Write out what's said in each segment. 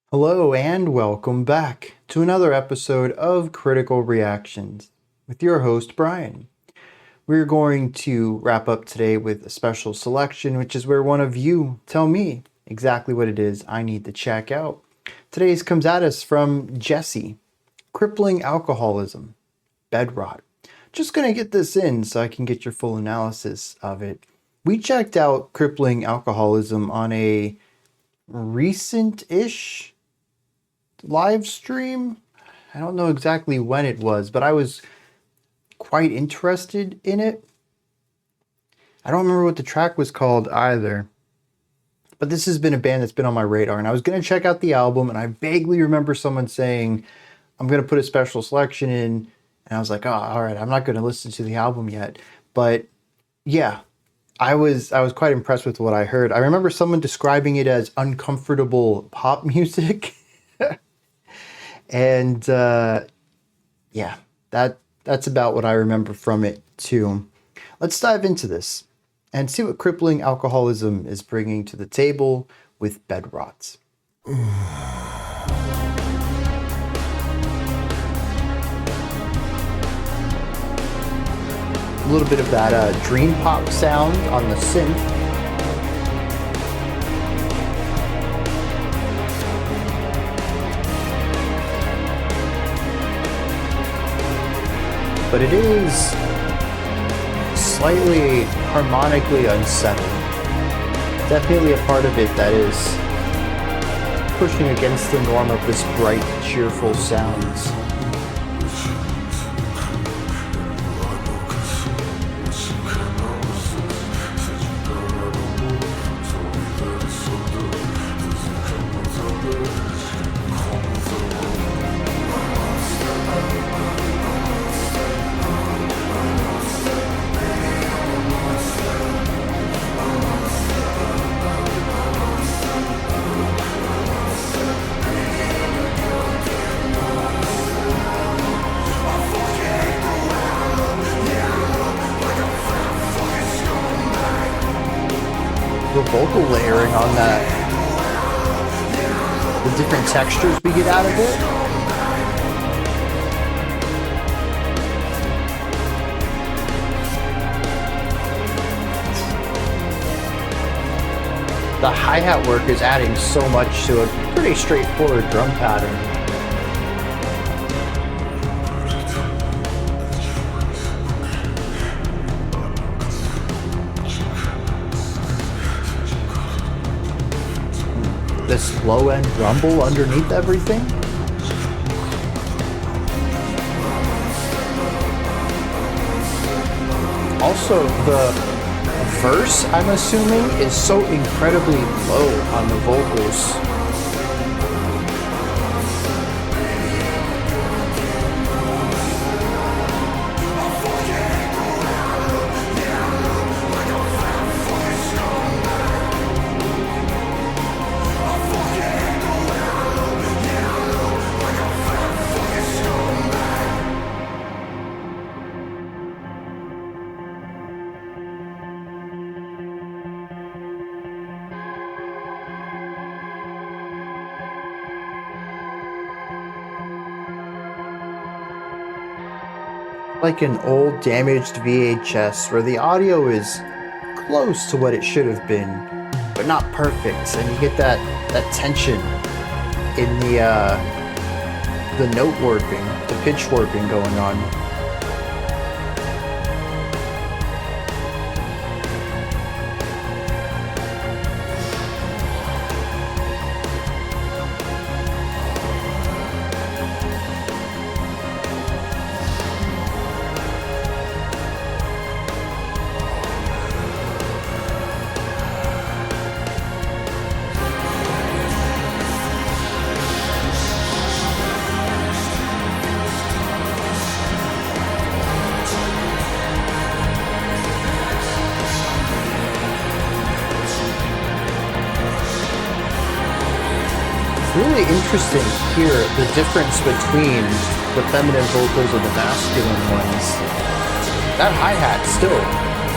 Hello and welcome back to another episode of Critical Reactions with your host, Bryan. We're going to wrap up today with a special selection, which is where one of you tell me exactly what it is I need to check out. Today's comes at us from Jesse, Crippling Alcoholism, Bedrot. Just going to get this in so I can get your full analysis of it. We checked out Crippling Alcoholism on a recent-ish live stream. I don't know exactly when it was, but I was quite interested in it. I don't remember what the track was called either, but this has been a band that's been on my radar, and I was going to check out the album, and I vaguely remember someone saying, I'm going to put a special selection in, and I was like, oh, all right, I'm not going to listen to the album yet. But yeah, I was quite impressed with what I heard. I remember someone describing it as uncomfortable pop music. And yeah, that's about what I remember from it too. Let's dive into this and see what Crippling Alcoholism is bringing to the table with Bedrot. A little bit of that dream pop sound on the synth. But it is slightly harmonically unsettling. Definitely a part of it that is pushing against the norm of this bright, cheerful sounds. The vocal layering on that, the different textures we get out of it. The hi-hat work is adding so much to a pretty straightforward drum pattern. This low end rumble underneath everything. Also, the verse, I'm assuming, is so incredibly low on the vocals. Like an old damaged VHS where the audio is close to what it should have been, but not perfect, and you get that tension in the note warping, the pitch warping going on. Really interesting here, the difference between the feminine vocals and the masculine ones. That hi-hat still,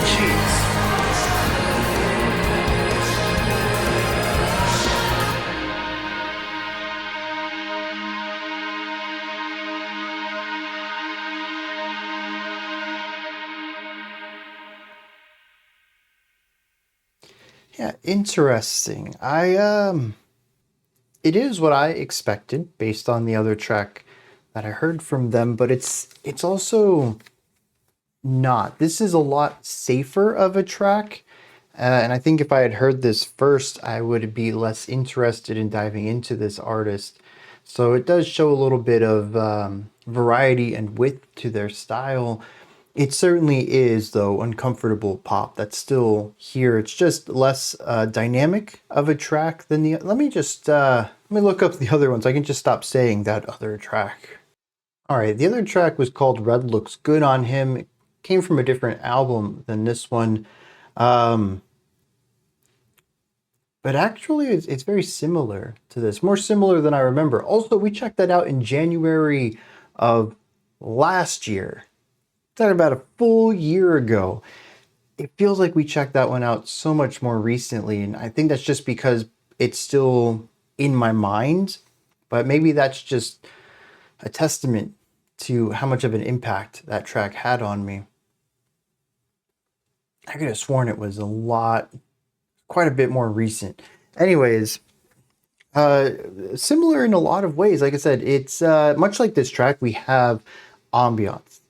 jeez. Yeah, interesting. It is what I expected based on the other track that I heard from them, but it's also not. This is a lot safer of a track. And I think if I had heard this first, I would be less interested in diving into this artist. So it does show a little bit of variety and width to their style. It certainly is, though, uncomfortable pop. That's still here. It's just less dynamic of a track than the. Let me look up the other ones. I can just stop saying that other track. All right, the other track was called Red Looks Good on Him. It came from a different album than this one. Um, but actually, it's very similar to this, more similar than I remember. Also, we checked that out in January of last year. That about a full year ago. It feels like we checked that one out so much more recently, and I think that's just because it's still in my mind. But maybe that's just a testament to how much of an impact that track had on me. I could have sworn it was quite a bit more recent. Anyways, uh, similar in a lot of ways. Like I said, it's much like this track, we have ambiance.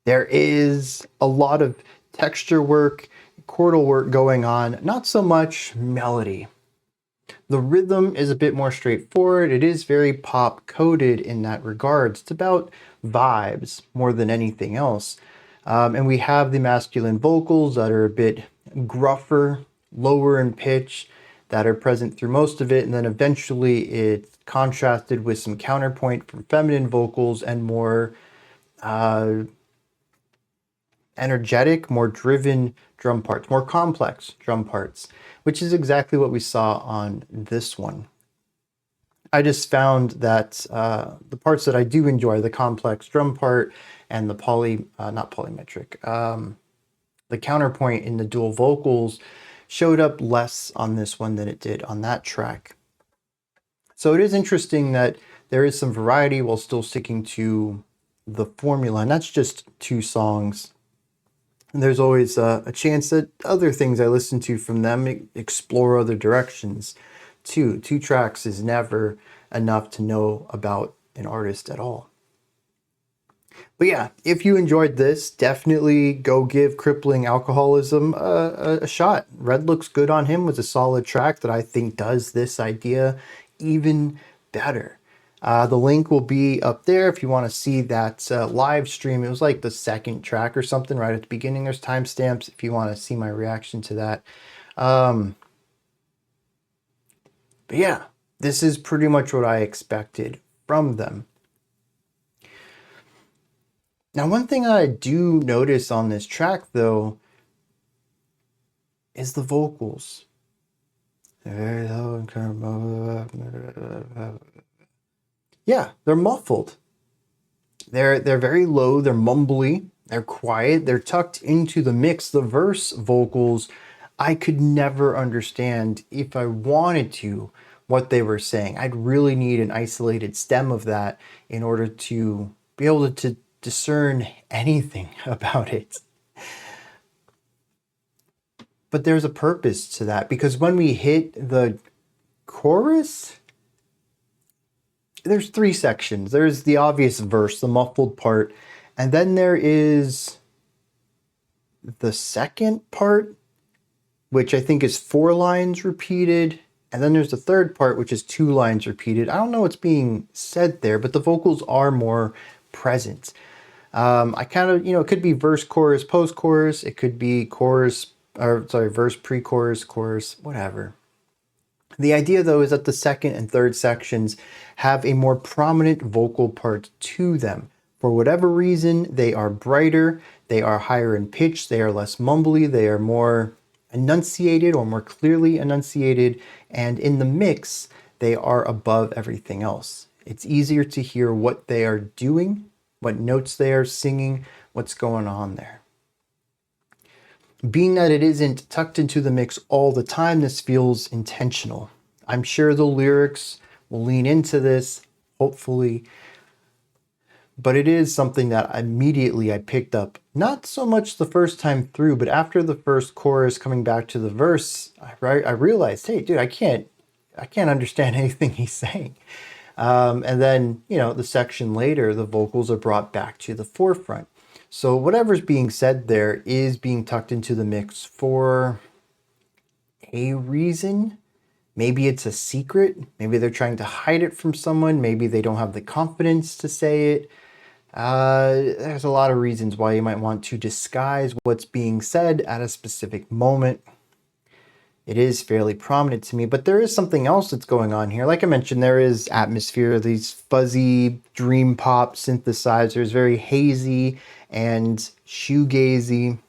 There is a lot of texture work, chordal work going on, not so much melody. The rhythm is a bit more straightforward. It is very pop coded in that regards. It's about vibes more than anything else. And we have the masculine vocals that are a bit gruffer, lower in pitch, that are present through most of it. And then eventually it's contrasted with some counterpoint from feminine vocals and more energetic, more driven drum parts, more complex drum parts, which is exactly what we saw on this one. I just found that the parts that I do enjoy, the complex drum part and the not polymetric, the counterpoint in the dual vocals showed up less on this one than it did on that track. So it is interesting that there is some variety while still sticking to the formula, and that's just 2 songs. And there's always a chance that other things I listen to from them explore other directions too. 2 tracks is never enough to know about an artist at all. But yeah, if you enjoyed this, definitely go give Crippling Alcoholism a shot. Red Looks Good on Him was a solid track that I think does this idea even better. The link will be up there if you want to see that live stream. It was like the 2nd track or something right at the beginning. There's timestamps if you want to see my reaction to that. But yeah, this is pretty much what I expected from them. Now, one thing I do notice on this track, though, is the vocals. Very low and yeah, they're muffled. They're very low, they're mumbly, they're quiet, they're tucked into the mix. The verse vocals, I could never understand if I wanted to what they were saying. I'd really need an isolated stem of that in order to be able to discern anything about it. But there's a purpose to that, because when we hit the chorus, there's 3 sections. There's the obvious verse, the muffled part, and then there is the second part, which I think is 4 lines repeated, and then there's the third part, which is 2 lines repeated. I don't know what's being said there, but the vocals are more present. I kind of, it could be verse, chorus, post chorus. It could be verse, pre-chorus, chorus, whatever. The idea, though, is that the 2nd and 3rd sections have a more prominent vocal part to them. For whatever reason, they are brighter, they are higher in pitch, they are less mumbly, they are more enunciated or more clearly enunciated, and in the mix, they are above everything else. It's easier to hear what they are doing, what notes they are singing, what's going on there. Being that it isn't tucked into the mix all the time, this feels intentional. I'm sure the lyrics will lean into this, hopefully. but it is something that immediately I picked up. Not so much the first time through, but after the first chorus coming back to the verse, I realized, hey, dude, I can't understand anything he's saying. And then, you know, the section later, the vocals are brought back to the forefront. So whatever's being said there is being tucked into the mix for a reason. Maybe it's a secret. Maybe they're trying to hide it from someone. Maybe they don't have the confidence to say it. There's a lot of reasons why you might want to disguise what's being said at a specific moment. It is fairly prominent to me, but there is something else that's going on here. Like I mentioned, there is atmosphere, these fuzzy dream pop synthesizers, very hazy and shoegazy.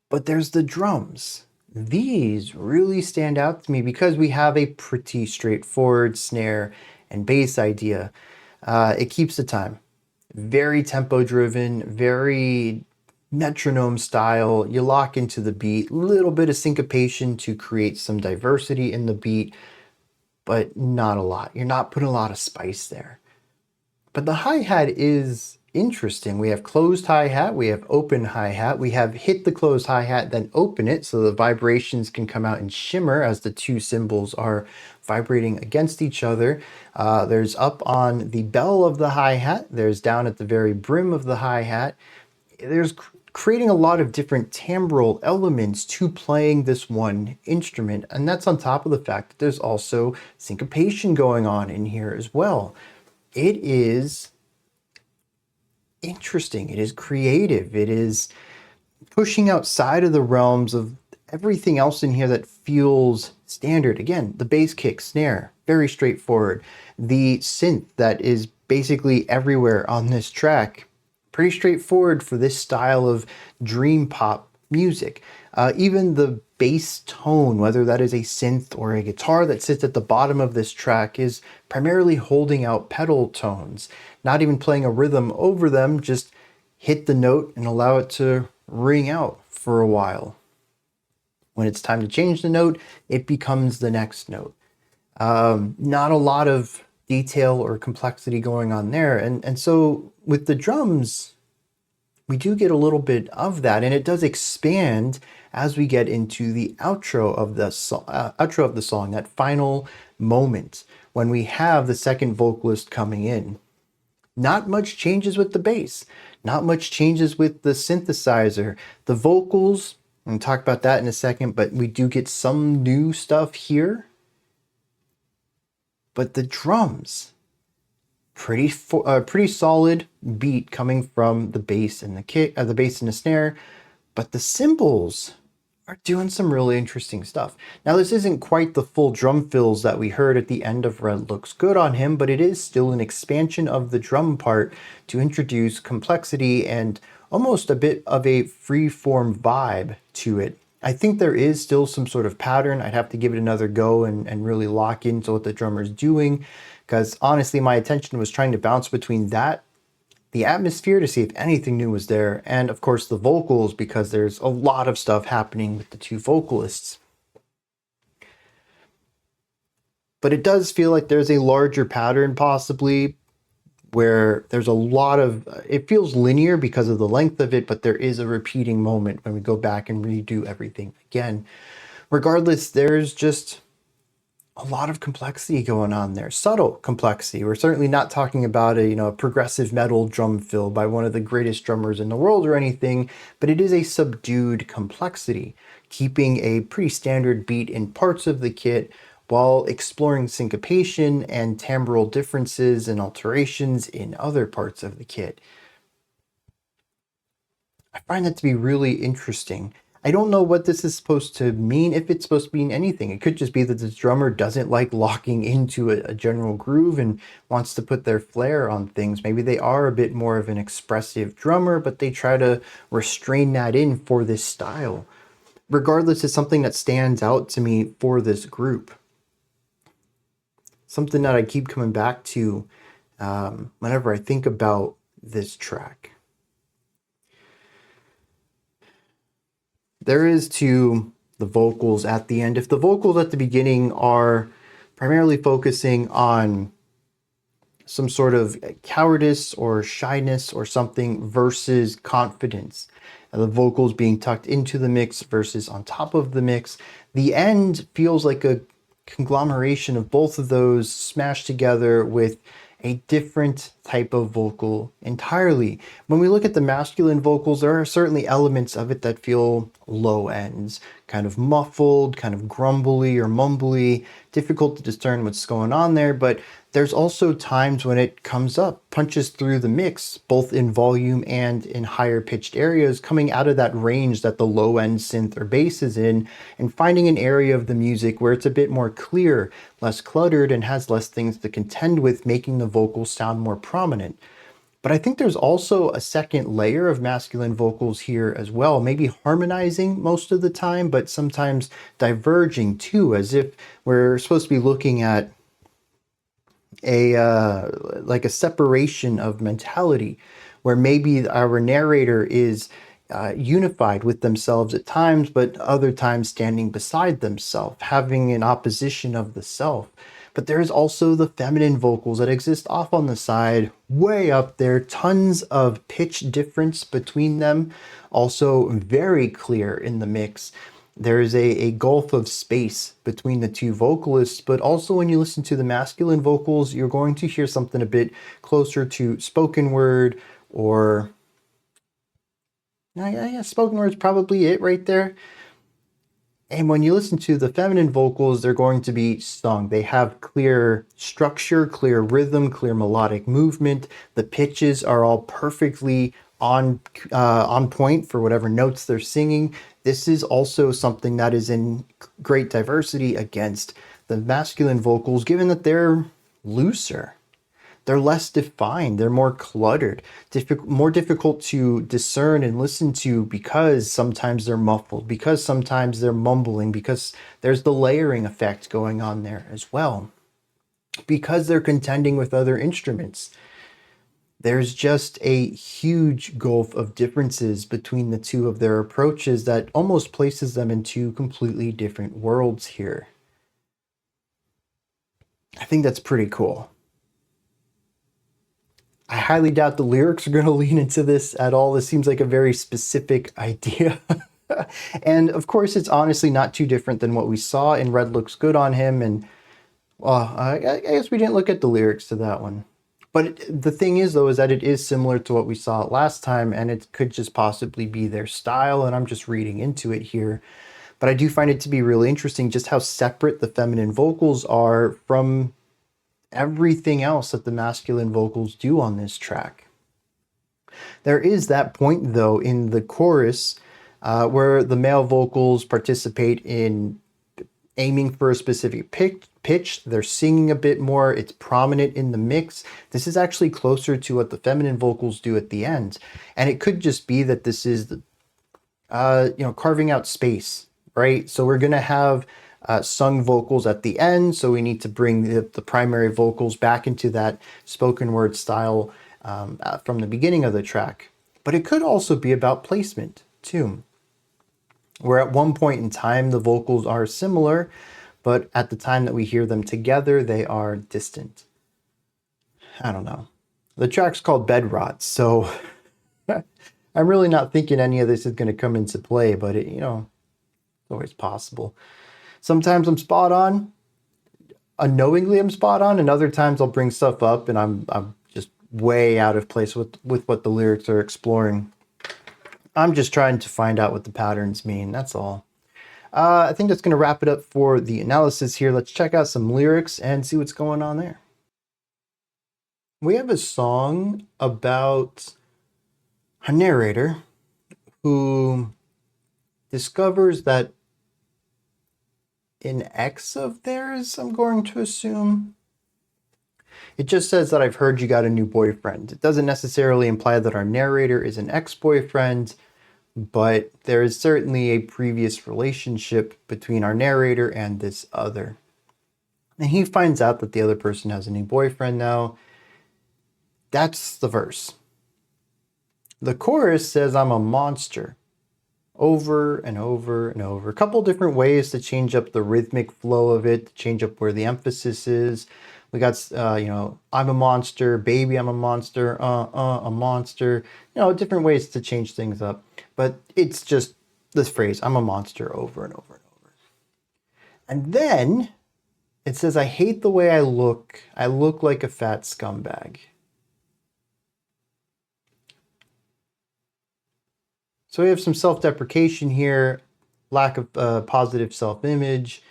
But there's the drums. These really stand out to me because we have a pretty straightforward snare and bass idea. It keeps the time. Very tempo driven, very metronome style. You lock into the beat, little bit of syncopation to create some diversity in the beat, but not a lot. You're not putting a lot of spice there. But the hi-hat is interesting. We have closed hi-hat, we have open hi-hat, we have hit the closed hi-hat, then open it so the vibrations can come out and shimmer as the two cymbals are vibrating against each other. There's up on the bell of the hi-hat, there's down at the very brim of the hi-hat. There's creating a lot of different timbral elements to playing this one instrument, and that's on top of the fact that there's also syncopation going on in here as well. It is interesting, it is creative, it is pushing outside of the realms of everything else in here that feels standard. Again, the bass kick, snare, very straightforward. The synth that is basically everywhere on this track, pretty straightforward for this style of dream pop music. Even the bass tone, whether that is a synth or a guitar that sits at the bottom of this track, is primarily holding out pedal tones, not even playing a rhythm over them, just hit the note and allow it to ring out for a while. When it's time to change the note, it becomes the next note. Not a lot of detail or complexity going on there. And so with the drums, we do get a little bit of that, and it does expand as we get into the outro of the song, that final moment when we have the second vocalist coming in. Not much changes with the bass, not much changes with the synthesizer. The vocals, I'm going to talk about that in a second, but we do get some new stuff here. But the drums, pretty solid beat coming from the bass and the kick, the bass and the snare, but the cymbals are doing some really interesting stuff. Now, this isn't quite the full drum fills that we heard at the end of Red Looks Good on him, but it is still an expansion of the drum part to introduce complexity and almost a bit of a free-form vibe to it. I think there is still some sort of pattern. I'd have to give it another go and really lock into what the drummer's doing, because honestly, my attention was trying to bounce between that, the atmosphere to see if anything new was there, and of course the vocals, because there's a lot of stuff happening with the two vocalists. But it does feel like there's a larger pattern possibly, where there's a lot of, it feels linear because of the length of it, but there is a repeating moment when we go back and redo everything again. Regardless, there's just a lot of complexity going on there, subtle complexity. We're certainly not talking about a progressive metal drum fill by one of the greatest drummers in the world or anything, but it is a subdued complexity, keeping a pretty standard beat in parts of the kit while exploring syncopation and timbral differences and alterations in other parts of the kit. I find that to be really interesting. I don't know what this is supposed to mean, if it's supposed to mean anything. It could just be that this drummer doesn't like locking into a general groove and wants to put their flair on things. Maybe they are a bit more of an expressive drummer, but they try to restrain that in for this style. Regardless, it's something that stands out to me for this group. Something that I keep coming back to whenever I think about this track. There is to the vocals at the end. If the vocals at the beginning are primarily focusing on some sort of cowardice or shyness or something versus confidence. The vocals being tucked into the mix versus on top of the mix. The end feels like a conglomeration of both of those smashed together with a different type of vocal entirely. When we look at the masculine vocals, there are certainly elements of it that feel low ends, kind of muffled, kind of grumbly or mumbly, difficult to discern what's going on there, but there's also times when it comes up, punches through the mix, both in volume and in higher pitched areas, coming out of that range that the low end synth or bass is in, and finding an area of the music where it's a bit more clear, less cluttered, and has less things to contend with, making the vocals sound more prominent. But I think there's also a second layer of masculine vocals here as well, maybe harmonizing most of the time, but sometimes diverging too, as if we're supposed to be looking at a like a separation of mentality, where maybe our narrator is unified with themselves at times, but other times standing beside themselves, having an opposition of the self. But there's also the feminine vocals that exist off on the side, way up there, tons of pitch difference between them, also very clear in the mix. There's a gulf of space between the two vocalists, but also when you listen to the masculine vocals, you're going to hear something a bit closer to spoken word, or yeah, spoken word's probably it right there. And when you listen to the feminine vocals, they're going to be sung. They have clear structure, clear rhythm, clear melodic movement. The pitches are all perfectly on point for whatever notes they're singing. This is also something that is in great diversity against the masculine vocals, given that they're looser. They're less defined, they're more cluttered, more difficult to discern and listen to, because sometimes they're muffled, because sometimes they're mumbling, because there's the layering effect going on there as well, because they're contending with other instruments. There's just a huge gulf of differences between the two of their approaches that almost places them in two completely different worlds here. I think that's pretty cool. I highly doubt the lyrics are going to lean into this at all. This seems like a very specific idea. And of course, it's honestly not too different than what we saw in Red Looks Good on him. And well, I guess we didn't look at the lyrics to that one. But the thing is, though, is that it is similar to what we saw last time, and it could just possibly be their style, and I'm just reading into it here. But I do find it to be really interesting just how separate the feminine vocals are from everything else that the masculine vocals do on this track. There is that point, though, in the chorus where the male vocals participate in aiming for a specific pitch. They're singing a bit more. It's prominent in the mix. This is actually closer to what the feminine vocals do at the end. And it could just be that this is, carving out space, right? So we're going to have sung vocals at the end. So we need to bring the primary vocals back into that spoken word style from the beginning of the track. But it could also be about placement too, where at one point in time the vocals are similar, but at the time that we hear them together, they are distant. I don't know. The track's called Bedrot, so I'm really not thinking any of this is going to come into play, but it's always possible. Sometimes I'm spot on, unknowingly I'm spot on, and other times I'll bring stuff up and I'm just way out of place with what the lyrics are exploring. I'm just trying to find out what the patterns mean, that's all. I think that's going to wrap it up for the analysis here. Let's check out some lyrics and see what's going on there. We have a song about a narrator who discovers that an ex of theirs, I'm going to assume. It just says that I've heard you got a new boyfriend. It doesn't necessarily imply that our narrator is an ex-boyfriend, but there is certainly a previous relationship between our narrator and this other. And he finds out that the other person has a new boyfriend now. That's the verse. The chorus says, I'm a monster. Over and over and over. A couple different ways to change up the rhythmic flow of it, to change up where the emphasis is. We got, I'm a monster, baby, I'm a monster, a monster, different ways to change things up. But it's just this phrase, I'm a monster, over and over and over. And then it says, I hate the way I look. I look like a fat scumbag. So we have some self-deprecation here, lack of positive self-image,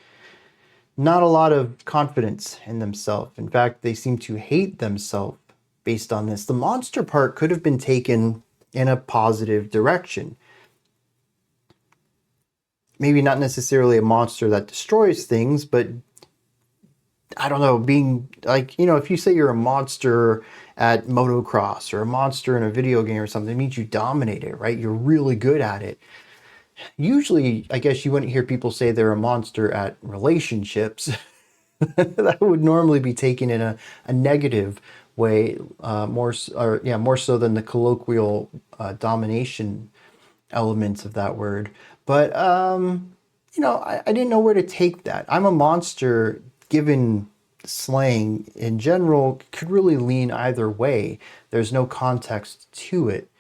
not a lot of confidence in themselves. In fact, they seem to hate themselves based on this. The monster part could have been taken in a positive direction. Maybe not necessarily a monster that destroys things, but I don't know, being like, if you say you're a monster at motocross or a monster in a video game or something, it means you dominate it, right? You're really good at it. Usually, I guess you wouldn't hear people say they're a monster at relationships. That would normally be taken in a negative way, more so than the colloquial domination elements of that word. But I didn't know where to take that. I'm a monster, given slang in general, could really lean either way. There's no context to it.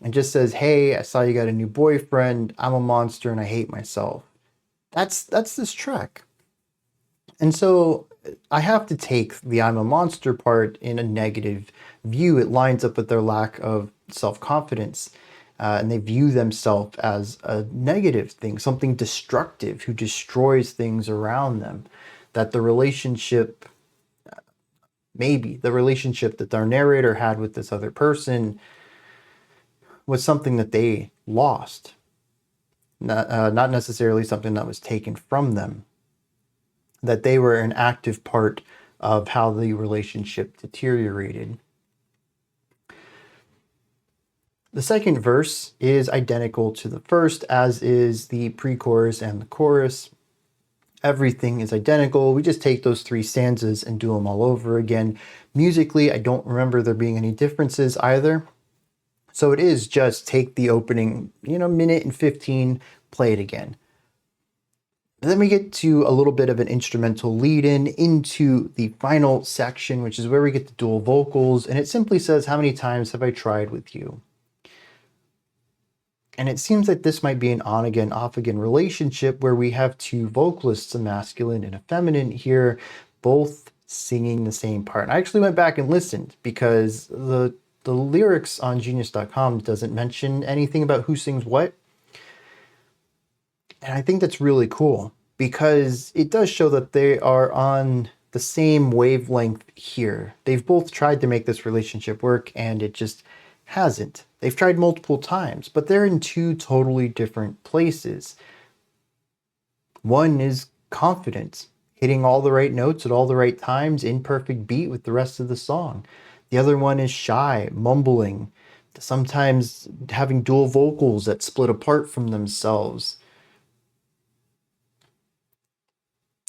It just says, hey, I saw you got a new boyfriend. I'm a monster and I hate myself. That's this track. And so I have to take the I'm a monster part in a negative view. It lines up with their lack of self-confidence. And they view themselves as a negative thing, something destructive, who destroys things around them. That the relationship, maybe the relationship that our narrator had with this other person, was something that they lost. Not necessarily something that was taken from them. That they were an active part of how the relationship deteriorated. The second verse is identical to the first, as is the pre-chorus and the chorus. Everything is identical. We just take those three stanzas and do them all over again. Musically, I don't remember there being any differences either. So it is just take the opening, minute and 15, play it again. And then we get to a little bit of an instrumental lead-in into the final section, which is where we get the dual vocals. And it simply says, how many times have I tried with you? And it seems like this might be an on-again, off-again relationship where we have two vocalists, a masculine and a feminine here, both singing the same part. And I actually went back and listened because the lyrics on Genius.com doesn't mention anything about who sings what. And I think that's really cool because it does show that they are on the same wavelength here. They've both tried to make this relationship work and it just hasn't. They've tried multiple times, but they're in two totally different places. One is confident, hitting all the right notes at all the right times, in perfect beat with the rest of the song. The other one is shy, mumbling, sometimes having dual vocals that split apart from themselves.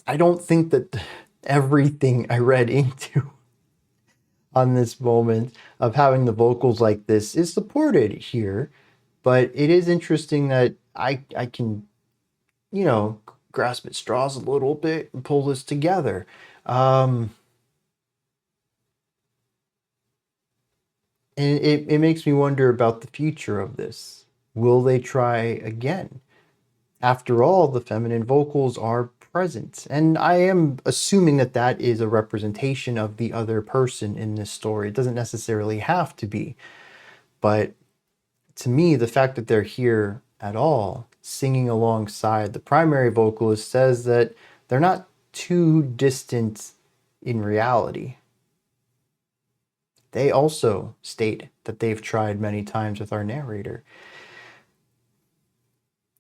I don't think that everything I read into on this moment of having the vocals like this is supported here, but it is interesting that I can, grasp at straws a little bit and pull this together. And it makes me wonder about the future of this. Will they try again? After all, the feminine vocals are present. And I am assuming that that is a representation of the other person in this story. It doesn't necessarily have to be. But to me, the fact that they're here at all, singing alongside the primary vocalist, says that they're not too distant in reality. They also state that they've tried many times with our narrator.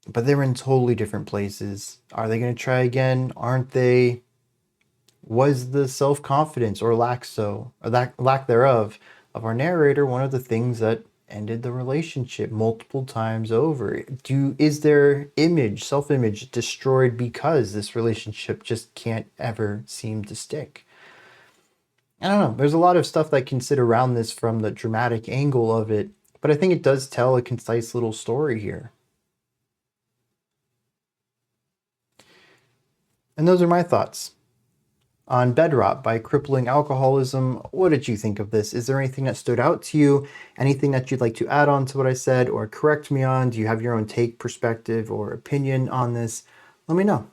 But they're in totally different places. Are they going to try again? Aren't they? Was the self-confidence or lack thereof of our narrator one of the things that ended the relationship multiple times over? Is their self-image destroyed because this relationship just can't ever seem to stick? I don't know. There's a lot of stuff that I can sit around this from the dramatic angle of it, but I think it does tell a concise little story here. And those are my thoughts. on Bedrot by Crippling Alcoholism. What did you think of this? Is there anything that stood out to you? Anything that you'd like to add on to what I said or correct me on? Do you have your own take, perspective, or opinion on this? Let me know.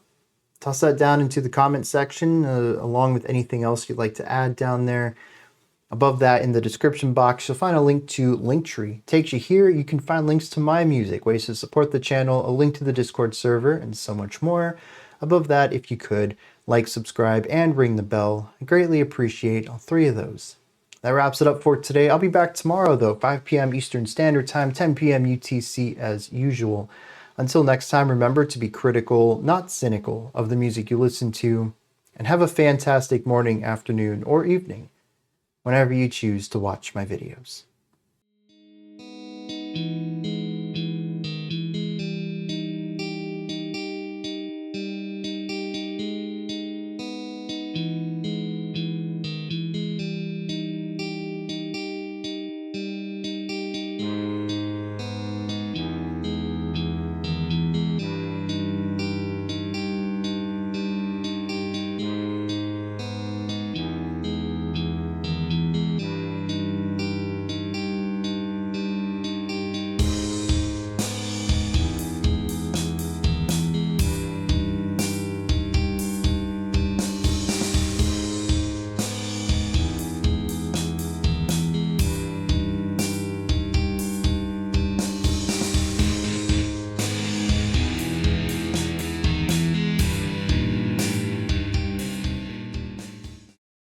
Toss that down into the comment section along with anything else you'd like to add down there. Above that in the description box, you'll find a link to Linktree. Takes you here, you can find links to my music, ways to support the channel, a link to the Discord server, and so much more. Above that, if you could, like, subscribe, and ring the bell. I greatly appreciate all three of those. That wraps it up for today. I'll be back tomorrow, though, 5 p.m. Eastern Standard Time, 10 p.m. UTC as usual. Until next time, remember to be critical, not cynical, of the music you listen to, and have a fantastic morning, afternoon, or evening, whenever you choose to watch my videos.